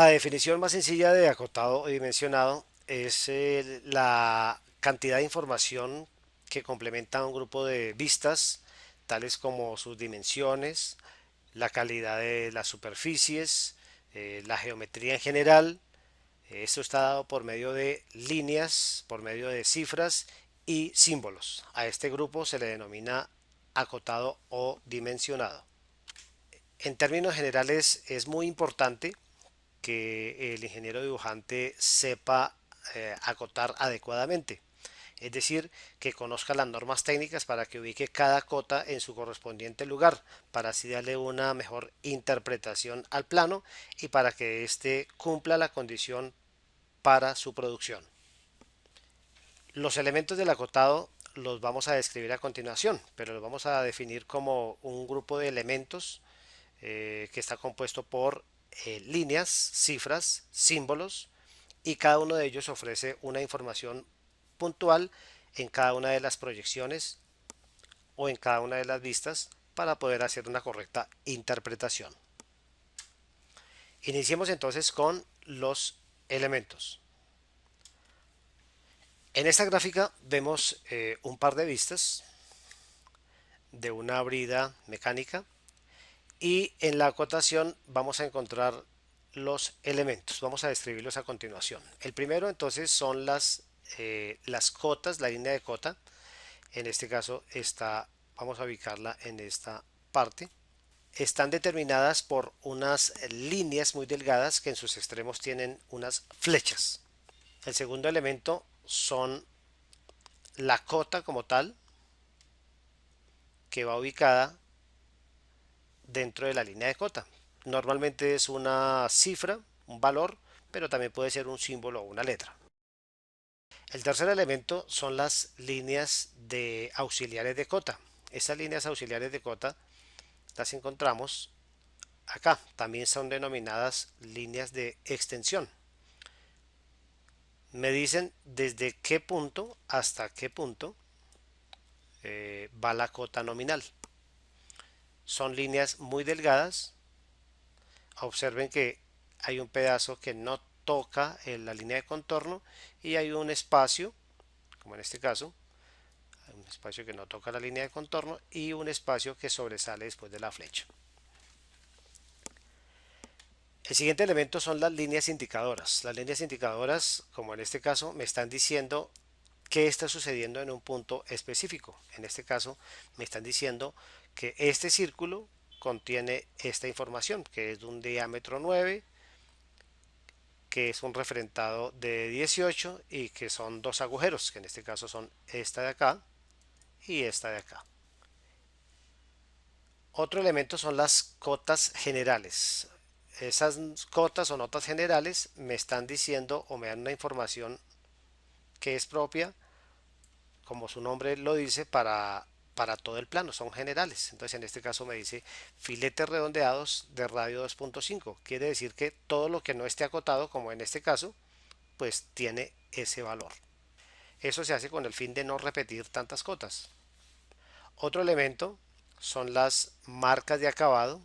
La definición más sencilla de acotado o dimensionado es la cantidad de información que complementa un grupo de vistas, tales como sus dimensiones, la calidad de las superficies, la geometría en general. Esto está dado por medio de líneas, por medio de cifras y símbolos. A este grupo se le denomina acotado o dimensionado. En términos generales es muy importante que el ingeniero dibujante sepa acotar adecuadamente. Es decir, que conozca las normas técnicas para que ubique cada cota en su correspondiente lugar, para así darle una mejor interpretación al plano y para que éste cumpla la condición para su producción. Los elementos del acotado los vamos a describir a continuación, pero los vamos a definir como un grupo de elementos que está compuesto por líneas, cifras, símbolos y cada uno de ellos ofrece una información puntual en cada una de las proyecciones o en cada una de las vistas para poder hacer una correcta interpretación. Iniciemos entonces con los elementos. En esta gráfica vemos un par de vistas de una brida mecánica y en la acotación vamos a encontrar los elementos. Vamos a describirlos a continuación. El primero entonces son las cotas, la línea de cota. En este caso vamos a ubicarla en esta parte. Están determinadas por unas líneas muy delgadas que en sus extremos tienen unas flechas. El segundo elemento son la cota como tal, que va ubicada dentro de la línea de cota. Normalmente es una cifra, un valor, pero también puede ser un símbolo o una letra. El tercer elemento son las líneas de auxiliares de cota. Estas líneas auxiliares de cota las encontramos acá. También son denominadas líneas de extensión. Me dicen desde qué punto hasta qué punto va la cota nominal. Son líneas muy delgadas. Observen que hay un pedazo que no toca en la línea de contorno y hay un espacio, como en este caso, hay un espacio que no toca la línea de contorno y un espacio que sobresale después de la flecha. El siguiente elemento son las líneas indicadoras. Las líneas indicadoras, como en este caso, me están diciendo qué está sucediendo en un punto específico. En este caso, me están diciendo que este círculo contiene esta información, que es de un diámetro 9, que es un referentado de 18 y que son dos agujeros, que en este caso son esta de acá y esta de acá. Otro elemento son las cotas generales. Esas cotas o notas generales me están diciendo o me dan una información que es propia, como su nombre lo dice, para todo el plano, son generales. Entonces en este caso me dice filetes redondeados de radio 2.5. Quiere decir que todo lo que no esté acotado, como en este caso, pues tiene ese valor. Eso se hace con el fin de no repetir tantas cotas. Otro elemento son las marcas de acabado,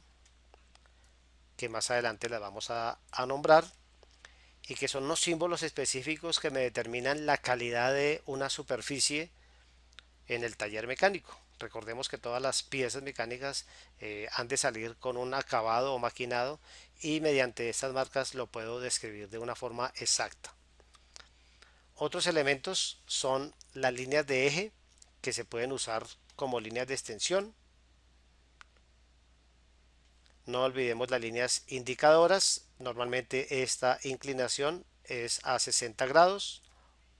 que más adelante las vamos a nombrar, y que son unos símbolos específicos que me determinan la calidad de una superficie en el taller mecánico. Recordemos que todas las piezas mecánicas han de salir con un acabado o maquinado y mediante estas marcas lo puedo describir de una forma exacta. Otros elementos son las líneas de eje que se pueden usar como líneas de extensión. No olvidemos las líneas indicadoras. Normalmente esta inclinación es a 60 grados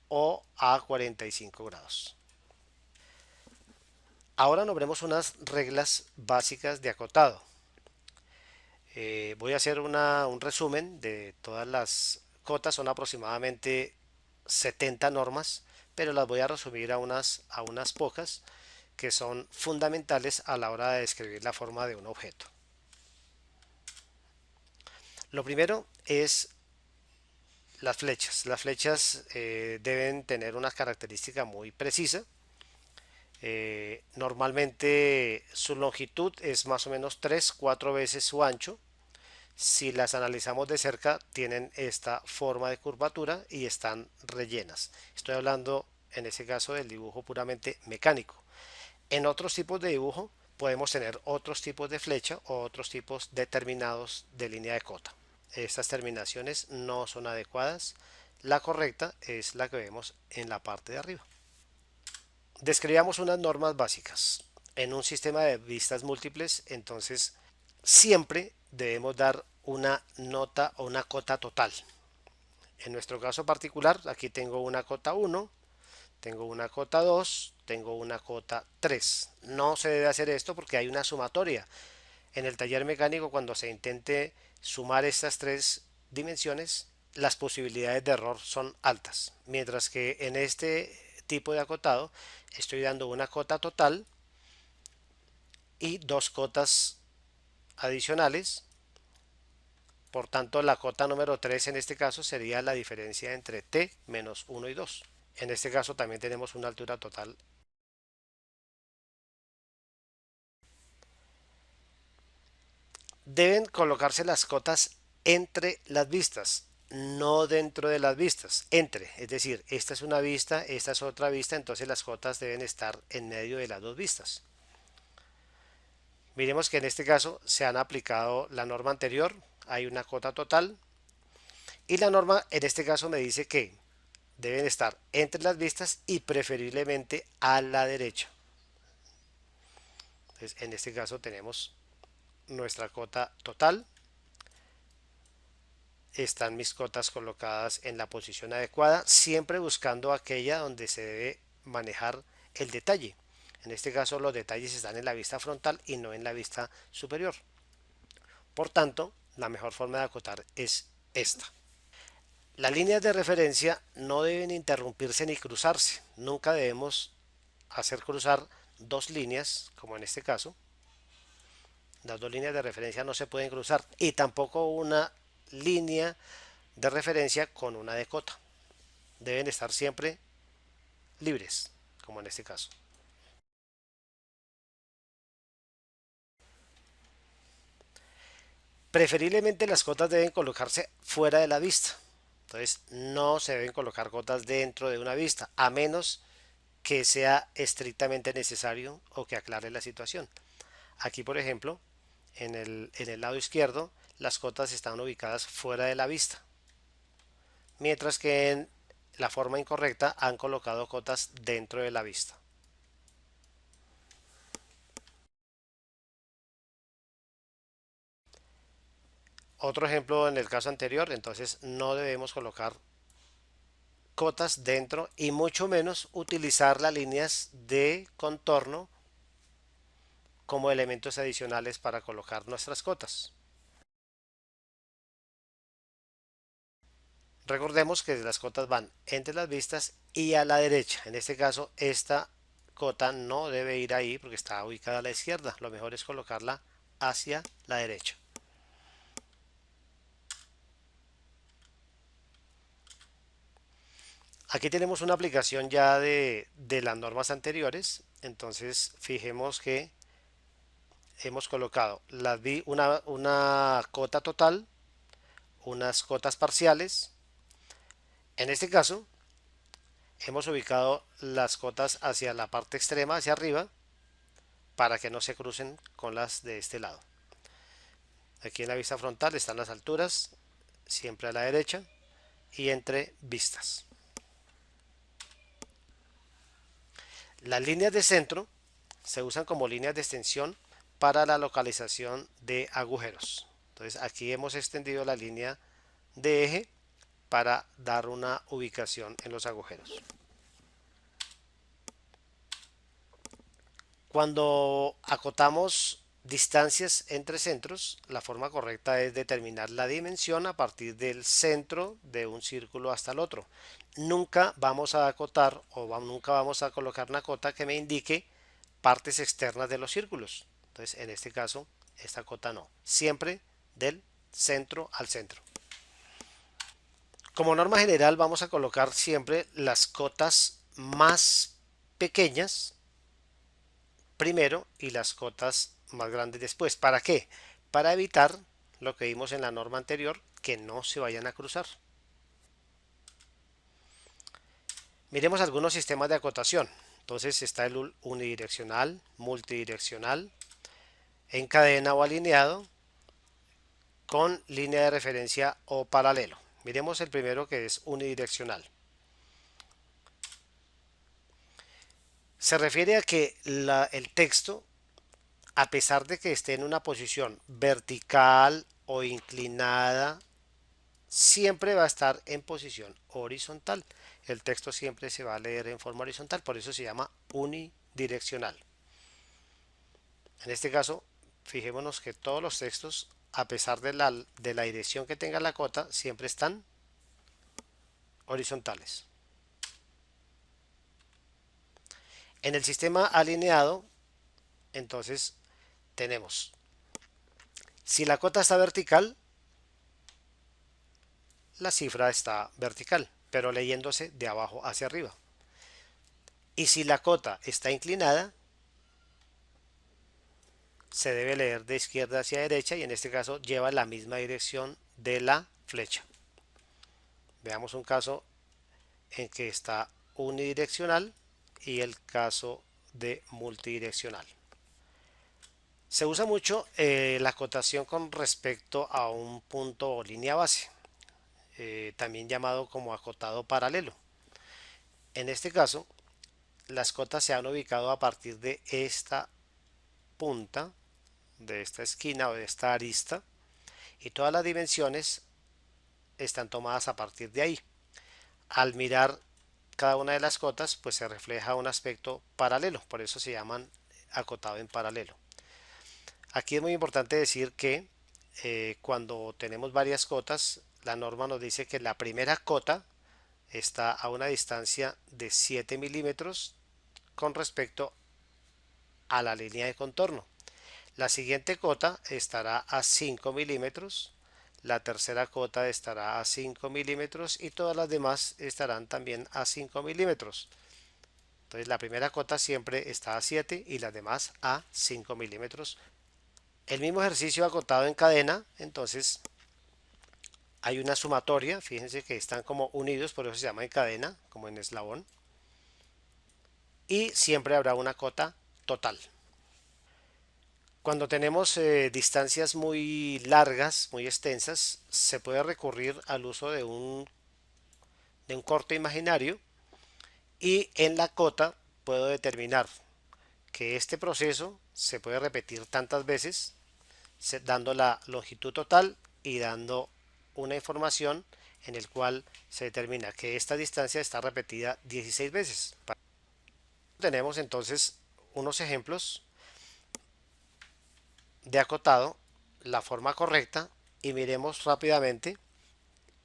o a 45 grados. Ahora nombremos unas reglas básicas de acotado. Voy a hacer un resumen de todas las cotas, son aproximadamente 70 normas, pero las voy a resumir a unas pocas que son fundamentales a la hora de describir la forma de un objeto. Lo primero es las flechas. Las flechas deben tener una característica muy precisa. Normalmente su longitud es más o menos 3 4 veces su ancho. Si las analizamos de cerca, tienen esta forma de curvatura y están rellenas. Estoy hablando en ese caso del dibujo puramente mecánico. En otros tipos de dibujo podemos tener otros tipos de flecha o otros tipos determinados de línea de cota. Estas terminaciones no son adecuadas. La correcta es la que vemos en la parte de arriba. Describamos unas normas básicas. En un sistema de vistas múltiples, entonces siempre debemos dar una nota o una cota total. En nuestro caso particular, aquí tengo una cota 1, tengo una cota 2, tengo una cota 3. No se debe hacer esto porque hay una sumatoria. En el taller mecánico, cuando se intente sumar estas tres dimensiones, las posibilidades de error son altas. Mientras que en este tipo de acotado estoy dando una cota total y dos cotas adicionales. Por tanto, la cota número 3 en este caso sería la diferencia entre t menos 1 y 2. En este caso también tenemos una altura total. Deben colocarse las cotas entre las vistas, no dentro de las vistas, entre. Es decir, esta es una vista, esta es otra vista, entonces las cotas deben estar en medio de las dos vistas. Miremos que en este caso se han aplicado la norma anterior, hay una cota total y la norma en este caso me dice que deben estar entre las vistas y preferiblemente a la derecha. Entonces, en este caso tenemos nuestra cota total. Están mis cotas colocadas en la posición adecuada, siempre buscando aquella donde se debe manejar el detalle. En este caso los detalles están en la vista frontal y no en la vista superior. Por tanto, la mejor forma de acotar es esta. Las líneas de referencia no deben interrumpirse ni cruzarse. Nunca debemos hacer cruzar dos líneas, como en este caso. Las dos líneas de referencia no se pueden cruzar y tampoco una línea de referencia con una de cota. Deben estar siempre libres, como en este caso. Preferiblemente las cotas deben colocarse fuera de la vista. Entonces no se deben colocar cotas dentro de una vista, a menos que sea estrictamente necesario o que aclare la situación. Aquí, por ejemplo, en el lado izquierdo, las cotas están ubicadas fuera de la vista, mientras que en la forma incorrecta han colocado cotas dentro de la vista. Otro ejemplo en el caso anterior, entonces no debemos colocar cotas dentro y mucho menos utilizar las líneas de contorno como elementos adicionales para colocar nuestras cotas. Recordemos que las cotas van entre las vistas y a la derecha. En este caso, esta cota no debe ir ahí porque está ubicada a la izquierda. Lo mejor es colocarla hacia la derecha. Aquí tenemos una aplicación ya de las normas anteriores. Entonces, fijemos que hemos colocado una cota total, unas cotas parciales. En este caso, hemos ubicado las cotas hacia la parte extrema, hacia arriba, para que no se crucen con las de este lado. Aquí en la vista frontal están las alturas, siempre a la derecha y entre vistas. Las líneas de centro se usan como líneas de extensión para la localización de agujeros. Entonces aquí hemos extendido la línea de eje para dar una ubicación en los agujeros. Cuando acotamos distancias entre centros, la forma correcta es determinar la dimensión a partir del centro de un círculo hasta el otro. Nunca vamos a acotar o nunca vamos a colocar una cota que me indique partes externas de los círculos. Entonces, en este caso, esta cota no. Siempre del centro al centro. Como norma general, vamos a colocar siempre las cotas más pequeñas primero y las cotas más grandes después. ¿Para qué? Para evitar lo que vimos en la norma anterior, que no se vayan a cruzar. Miremos algunos sistemas de acotación. Entonces está el unidireccional, multidireccional, en cadena o alineado, con línea de referencia o paralelo. Miremos el primero, que es unidireccional. Se refiere a que el texto, a pesar de que esté en una posición vertical o inclinada, siempre va a estar en posición horizontal. El texto siempre se va a leer en forma horizontal, por eso se llama unidireccional. En este caso, fijémonos que todos los textos, a pesar de la dirección que tenga la cota, siempre están horizontales. En el sistema alineado, entonces tenemos, si la cota está vertical, la cifra está vertical, pero leyéndose de abajo hacia arriba. Y si la cota está inclinada, se debe leer de izquierda hacia derecha y en este caso lleva la misma dirección de la flecha. Veamos un caso en que está unidireccional y el caso de multidireccional. Se usa mucho la acotación con respecto a un punto o línea base, también llamado como acotado paralelo. En este caso, las cotas se han ubicado a partir de esta punta, de esta esquina o de esta arista, y todas las dimensiones están tomadas a partir de ahí. Al mirar cada una de las cotas, pues se refleja un aspecto paralelo, por eso se llaman acotado en paralelo. Aquí es muy importante decir que cuando tenemos varias cotas, la norma nos dice que la primera cota está a una distancia de 7 milímetros con respecto a la línea de contorno. La siguiente cota estará a 5 milímetros, la tercera cota estará a 5 milímetros y todas las demás estarán también a 5 milímetros. Entonces la primera cota siempre está a 7 y las demás a 5 milímetros. El mismo ejercicio acotado en cadena, entonces hay una sumatoria, fíjense que están como unidos, por eso se llama en cadena, como en eslabón, y siempre habrá una cota total. Cuando tenemos distancias muy largas, muy extensas, se puede recurrir al uso de un corte imaginario y en la cota puedo determinar que este proceso se puede repetir tantas veces, dando la longitud total y dando una información en el cual se determina que esta distancia está repetida 16 veces. Tenemos entonces unos ejemplos de acotado, la forma correcta, y miremos rápidamente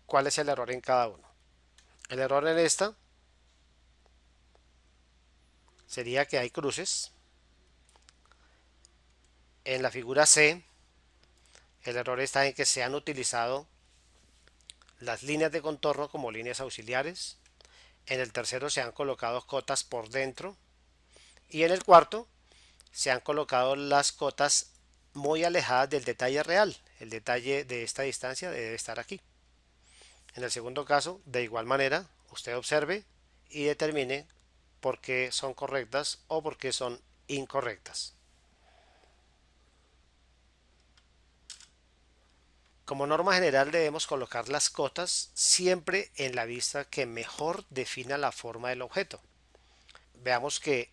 cuál es el error en cada uno. El error en esta sería que hay cruces. En la figura C, el error está en que se han utilizado las líneas de contorno como líneas auxiliares. En el tercero se han colocado cotas por dentro. Y en el cuarto se han colocado las cotas muy alejadas del detalle real. El detalle de esta distancia debe estar aquí. En el segundo caso, de igual manera, usted observe y determine por qué son correctas o por qué son incorrectas. Como norma general debemos colocar las cotas siempre en la vista que mejor defina la forma del objeto. Veamos que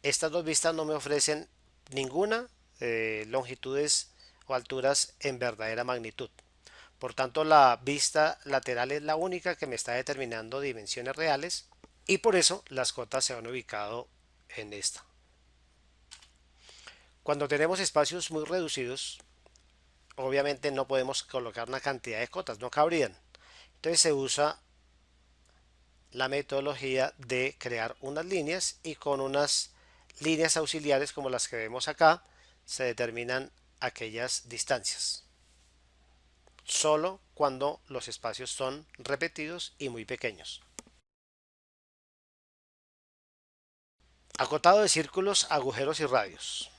estas dos vistas no me ofrecen ninguna longitudes o alturas en verdadera magnitud. Por tanto, la vista lateral es la única que me está determinando dimensiones reales y por eso las cotas se han ubicado en esta. Cuando tenemos espacios muy reducidos, obviamente no podemos colocar una cantidad de cotas, no cabrían. Entonces se usa la metodología de crear unas líneas y con unas líneas auxiliares como las que vemos acá se determinan aquellas distancias. Solo cuando los espacios son repetidos y muy pequeños. Acotado de círculos, agujeros y radios.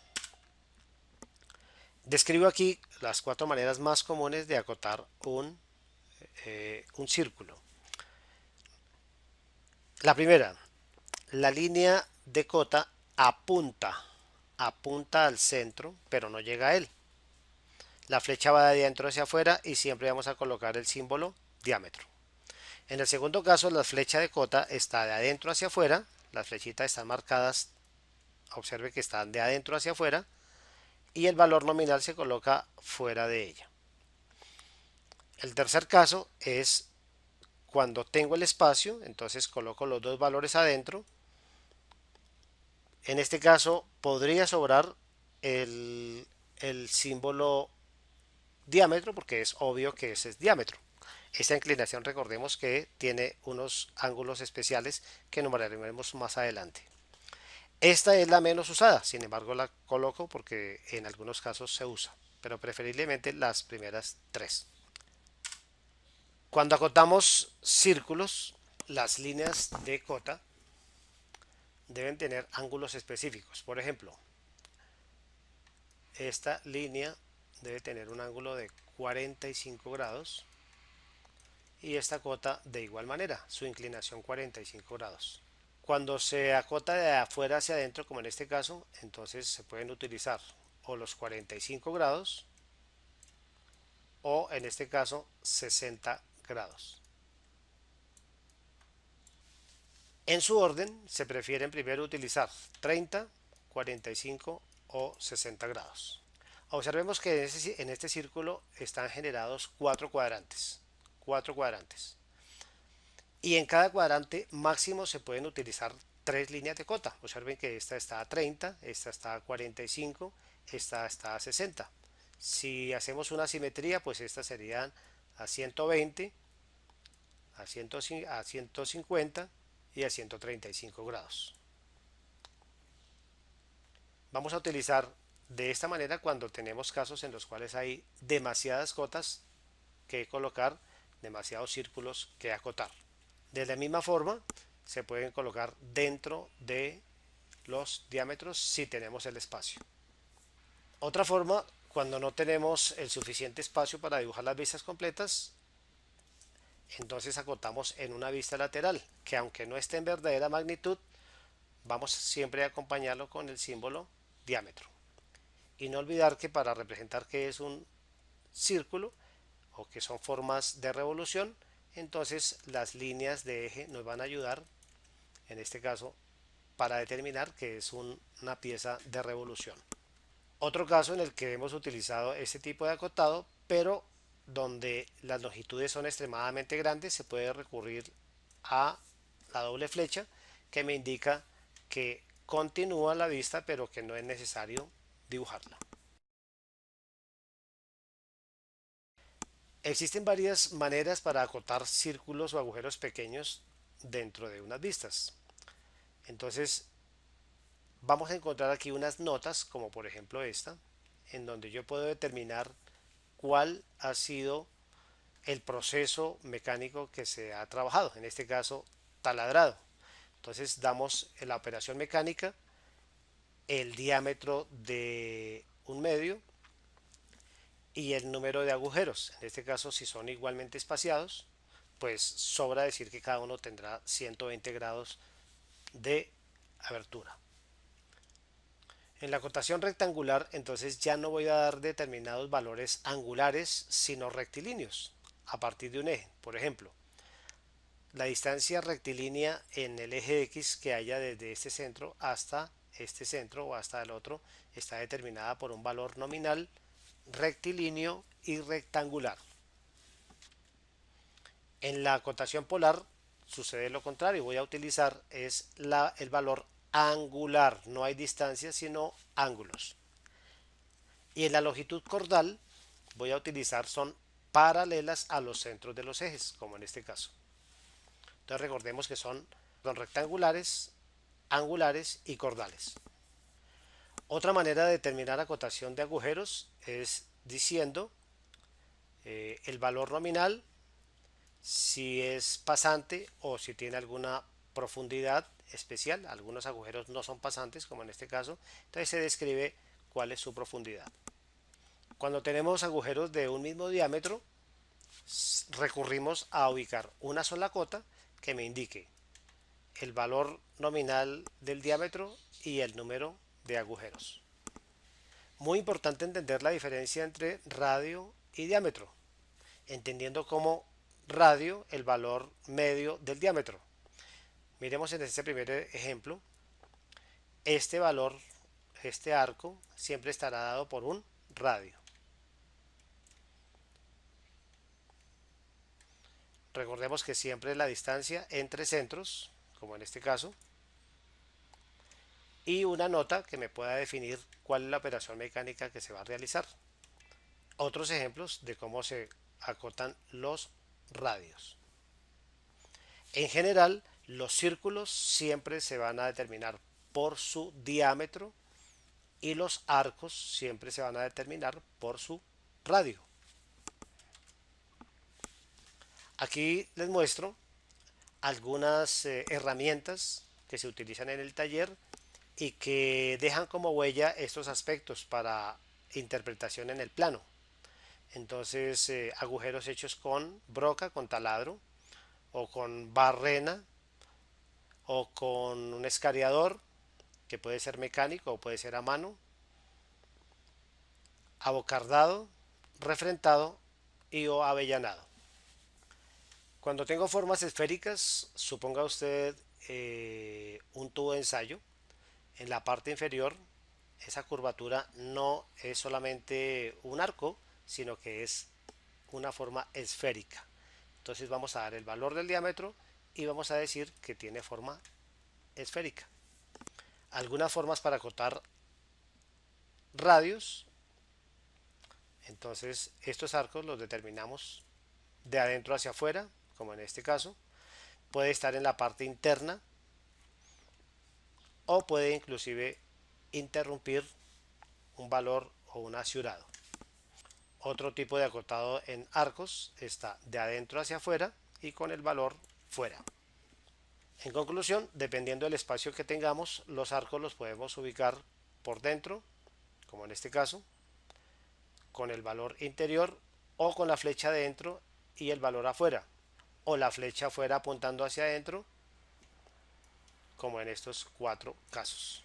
Describo aquí las cuatro maneras más comunes de acotar un círculo. La primera, la línea de cota apunta al centro, pero no llega a él. La flecha va de adentro hacia afuera y siempre vamos a colocar el símbolo diámetro. En el segundo caso, la flecha de cota está de adentro hacia afuera, las flechitas están marcadas, observe que están de adentro hacia afuera, y el valor nominal se coloca fuera de ella. El tercer caso es cuando tengo el espacio, entonces coloco los dos valores adentro. En este caso podría sobrar el símbolo diámetro porque es obvio que ese es diámetro. Esta inclinación recordemos que tiene unos ángulos especiales que nombraremos más adelante. Esta es la menos usada, sin embargo la coloco porque en algunos casos se usa, pero preferiblemente las primeras tres. Cuando acotamos círculos, las líneas de cota deben tener ángulos específicos. Por ejemplo, esta línea debe tener un ángulo de 45 grados y esta cota de igual manera, su inclinación 45 grados. Cuando se acota de afuera hacia adentro, como en este caso, entonces se pueden utilizar o los 45 grados o en este caso 60 grados. En su orden se prefieren primero utilizar 30, 45 o 60 grados. Observemos que en este círculo están generados cuatro cuadrantes. Y en cada cuadrante máximo se pueden utilizar tres líneas de cota. Observen que esta está a 30, esta está a 45, esta está a 60. Si hacemos una simetría, pues estas serían a 120, a 150 y a 135 grados. Vamos a utilizar de esta manera cuando tenemos casos en los cuales hay demasiadas cotas que colocar, demasiados círculos que acotar. De la misma forma, se pueden colocar dentro de los diámetros si tenemos el espacio. Otra forma, cuando no tenemos el suficiente espacio para dibujar las vistas completas, entonces acotamos en una vista lateral, que aunque no esté en verdadera magnitud, vamos siempre a acompañarlo con el símbolo diámetro. Y no olvidar que para representar que es un círculo o que son formas de revolución, entonces las líneas de eje nos van a ayudar, en este caso, para determinar que es una pieza de revolución. Otro caso en el que hemos utilizado este tipo de acotado, pero donde las longitudes son extremadamente grandes, se puede recurrir a la doble flecha que me indica que continúa la vista, pero que no es necesario dibujarla. Existen varias maneras para acotar círculos o agujeros pequeños dentro de unas vistas. Entonces, vamos a encontrar aquí unas notas, como por ejemplo esta, en donde yo puedo determinar cuál ha sido el proceso mecánico que se ha trabajado, en este caso taladrado. Entonces damos en la operación mecánica el diámetro de un medio y el número de agujeros. En este caso, si son igualmente espaciados, pues sobra decir que cada uno tendrá 120 grados de abertura. En la acotación rectangular, entonces ya no voy a dar determinados valores angulares, sino rectilíneos, a partir de un eje. Por ejemplo, la distancia rectilínea en el eje X que haya desde este centro hasta este centro o hasta el otro está determinada por un valor nominal, rectilíneo y rectangular. En la acotación polar sucede lo contrario, voy a utilizar el valor angular, no hay distancia sino ángulos. Y en la longitud cordal voy a utilizar son paralelas a los centros de los ejes, como en este caso. Entonces recordemos que son rectangulares, angulares y cordales. Otra manera de determinar acotación de agujeros es diciendo el valor nominal, si es pasante o si tiene alguna profundidad especial. Algunos agujeros no son pasantes, como en este caso. Entonces se describe cuál es su profundidad. Cuando tenemos agujeros de un mismo diámetro, recurrimos a ubicar una sola cota que me indique el valor nominal del diámetro y el número de agujeros. Muy importante entender la diferencia entre radio y diámetro, entendiendo como radio el valor medio del diámetro. Miremos en este primer ejemplo, este valor, este arco, siempre estará dado por un radio. Recordemos que siempre la distancia entre centros, como en este caso, y una nota que me pueda definir cuál es la operación mecánica que se va a realizar. Otros ejemplos de cómo se acotan los radios. En general, los círculos siempre se van a determinar por su diámetro y los arcos siempre se van a determinar por su radio. Aquí les muestro algunas herramientas que se utilizan en el taller y que dejan como huella estos aspectos para interpretación en el plano. Entonces, agujeros hechos con broca, con taladro, o con barrena, o con un escariador, que puede ser mecánico o puede ser a mano, abocardado, refrentado y o avellanado. Cuando tengo formas esféricas, suponga usted un tubo de ensayo. En la parte inferior, esa curvatura no es solamente un arco, sino que es una forma esférica. Entonces vamos a dar el valor del diámetro y vamos a decir que tiene forma esférica. Algunas formas para acotar radios. Entonces estos arcos los determinamos de adentro hacia afuera, como en este caso. Puede estar en la parte interna o puede inclusive interrumpir un valor o un asurado. Otro tipo de acotado en arcos está de adentro hacia afuera y con el valor fuera. En conclusión, dependiendo del espacio que tengamos, los arcos los podemos ubicar por dentro, como en este caso, con el valor interior o con la flecha dentro y el valor afuera, o la flecha afuera apuntando hacia adentro, como en estos cuatro casos.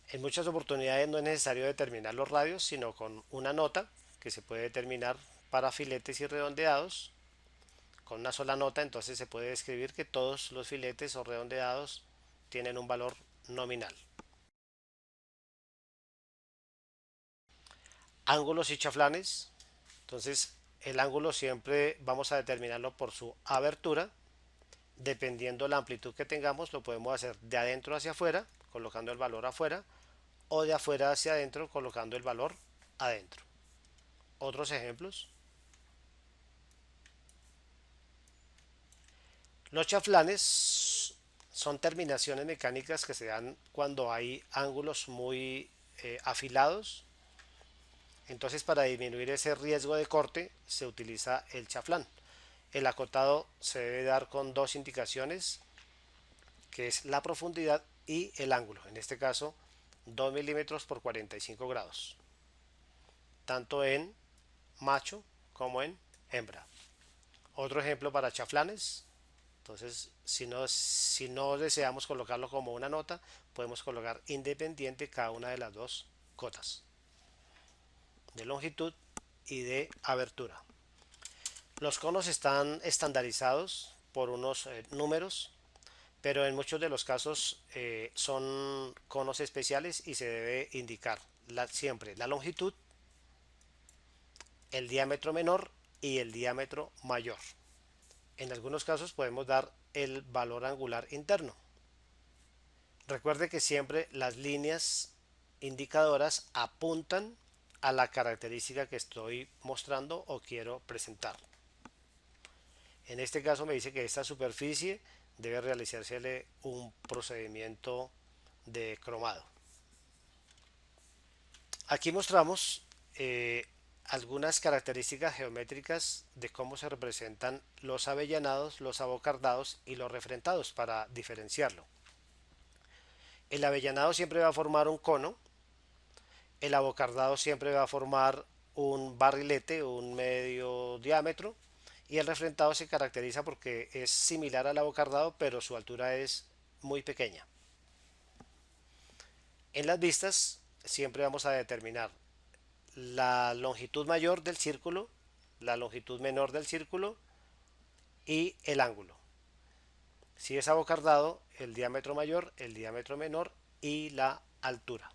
En muchas oportunidades no es necesario determinar los radios, sino con una nota que se puede determinar para filetes y redondeados. Con una sola nota entonces se puede describir que todos los filetes o redondeados tienen un valor nominal. Ángulos y chaflanes. Entonces el ángulo siempre vamos a determinarlo por su abertura. Dependiendo la amplitud que tengamos, lo podemos hacer de adentro hacia afuera, colocando el valor afuera, o de afuera hacia adentro, colocando el valor adentro. Otros ejemplos. Los chaflanes son terminaciones mecánicas que se dan cuando hay ángulos muy afilados. Entonces, para disminuir ese riesgo de corte se utiliza el chaflán. El acotado se debe dar con dos indicaciones, que es la profundidad y el ángulo. En este caso, 2 milímetros por 45 grados, tanto en macho como en hembra. Otro ejemplo para chaflanes. Entonces, si no deseamos colocarlo como una nota, podemos colocar independiente cada una de las dos cotas de longitud y de abertura. Los conos están estandarizados por unos números, pero en muchos de los casos son conos especiales y se debe indicar siempre la longitud, el diámetro menor y el diámetro mayor. En algunos casos podemos dar el valor angular interno. Recuerde que siempre las líneas indicadoras apuntan a la característica que estoy mostrando o quiero presentar. En este caso me dice que esta superficie debe realizársele un procedimiento de cromado. Aquí mostramos algunas características geométricas de cómo se representan los avellanados, los abocardados y los refrentados para diferenciarlo. El avellanado siempre va a formar un cono, el abocardado siempre va a formar un barrilete, un medio diámetro, y el refrentado se caracteriza porque es similar al abocardado, pero su altura es muy pequeña. En las vistas siempre vamos a determinar la longitud mayor del círculo, la longitud menor del círculo y el ángulo. Si es abocardado, el diámetro mayor, el diámetro menor y la altura.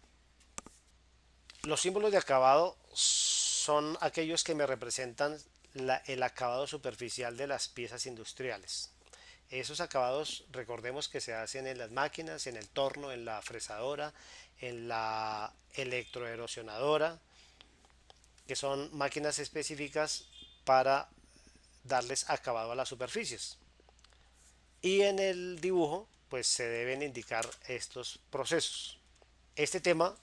Los símbolos de acabado son aquellos que me representan el acabado superficial de las piezas industriales. Esos acabados, recordemos que se hacen en las máquinas, en el torno, en la fresadora, en la electroerosionadora, que son máquinas específicas para darles acabado a las superficies. Y en el dibujo, pues se deben indicar estos procesos. Este tema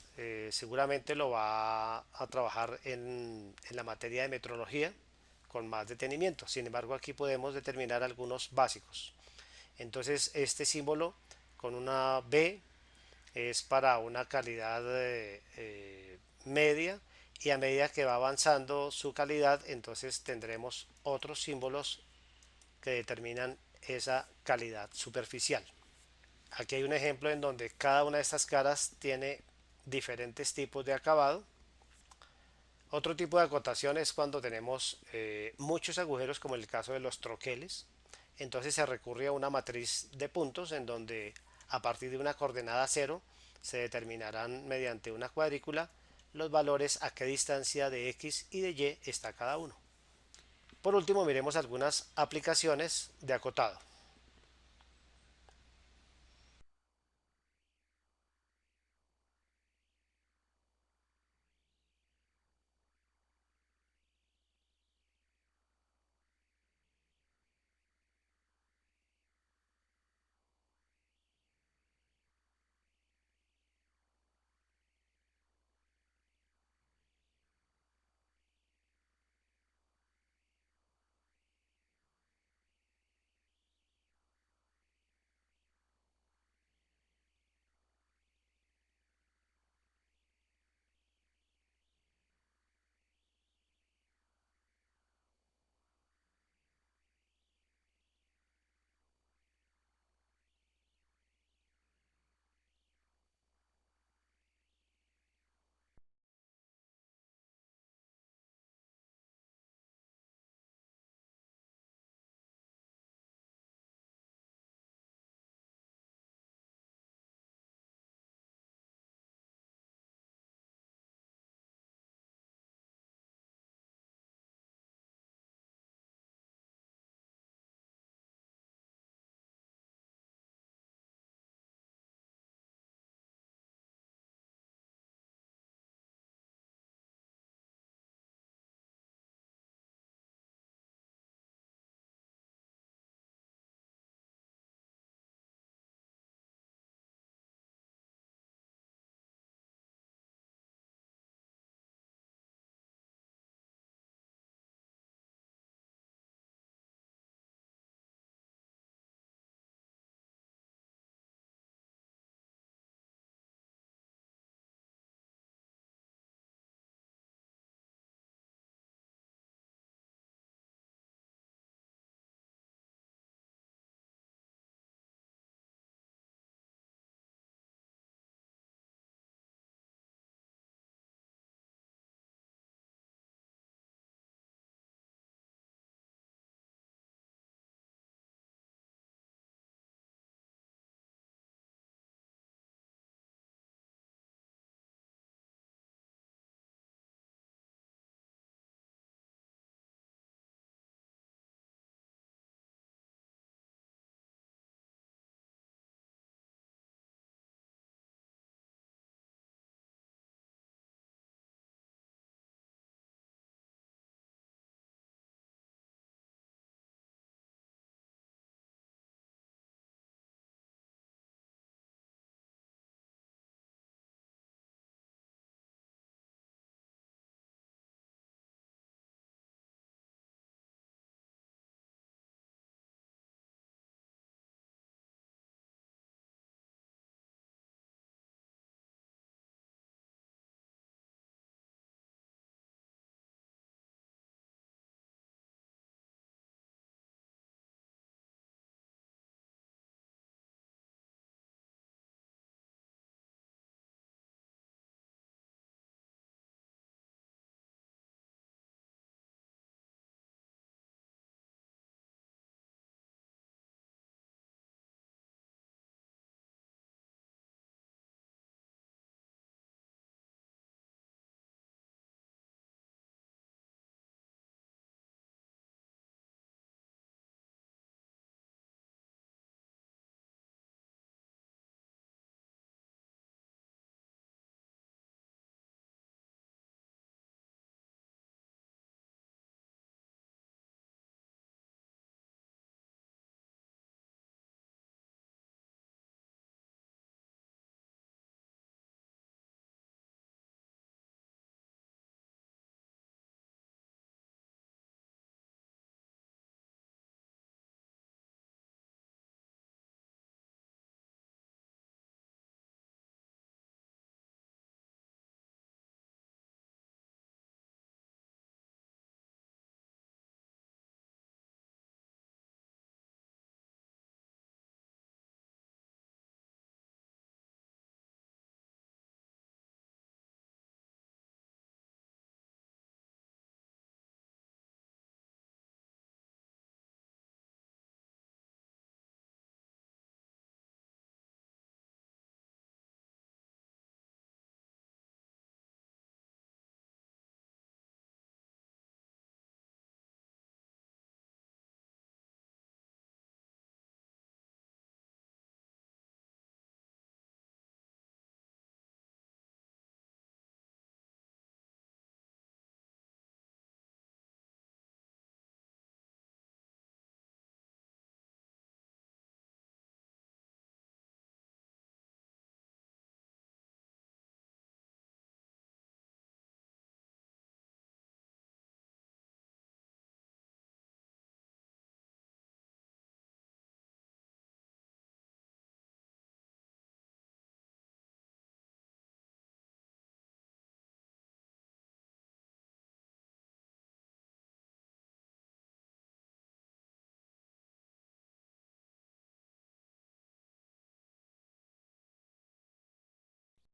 seguramente lo va a trabajar en la materia de metrología con más detenimiento. Sin embargo, aquí podemos determinar algunos básicos. Entonces, este símbolo con una B es para una calidad media, y a medida que va avanzando su calidad, entonces tendremos otros símbolos que determinan esa calidad superficial. Aquí hay un ejemplo en donde cada una de estas caras tiene diferentes tipos de acabado. Otro tipo de acotación es cuando tenemos muchos agujeros, como en el caso de los troqueles. Entonces se recurre a una matriz de puntos en donde a partir de una coordenada cero se determinarán mediante una cuadrícula los valores a qué distancia de x y de y está cada uno. Por último, miremos algunas aplicaciones de acotado.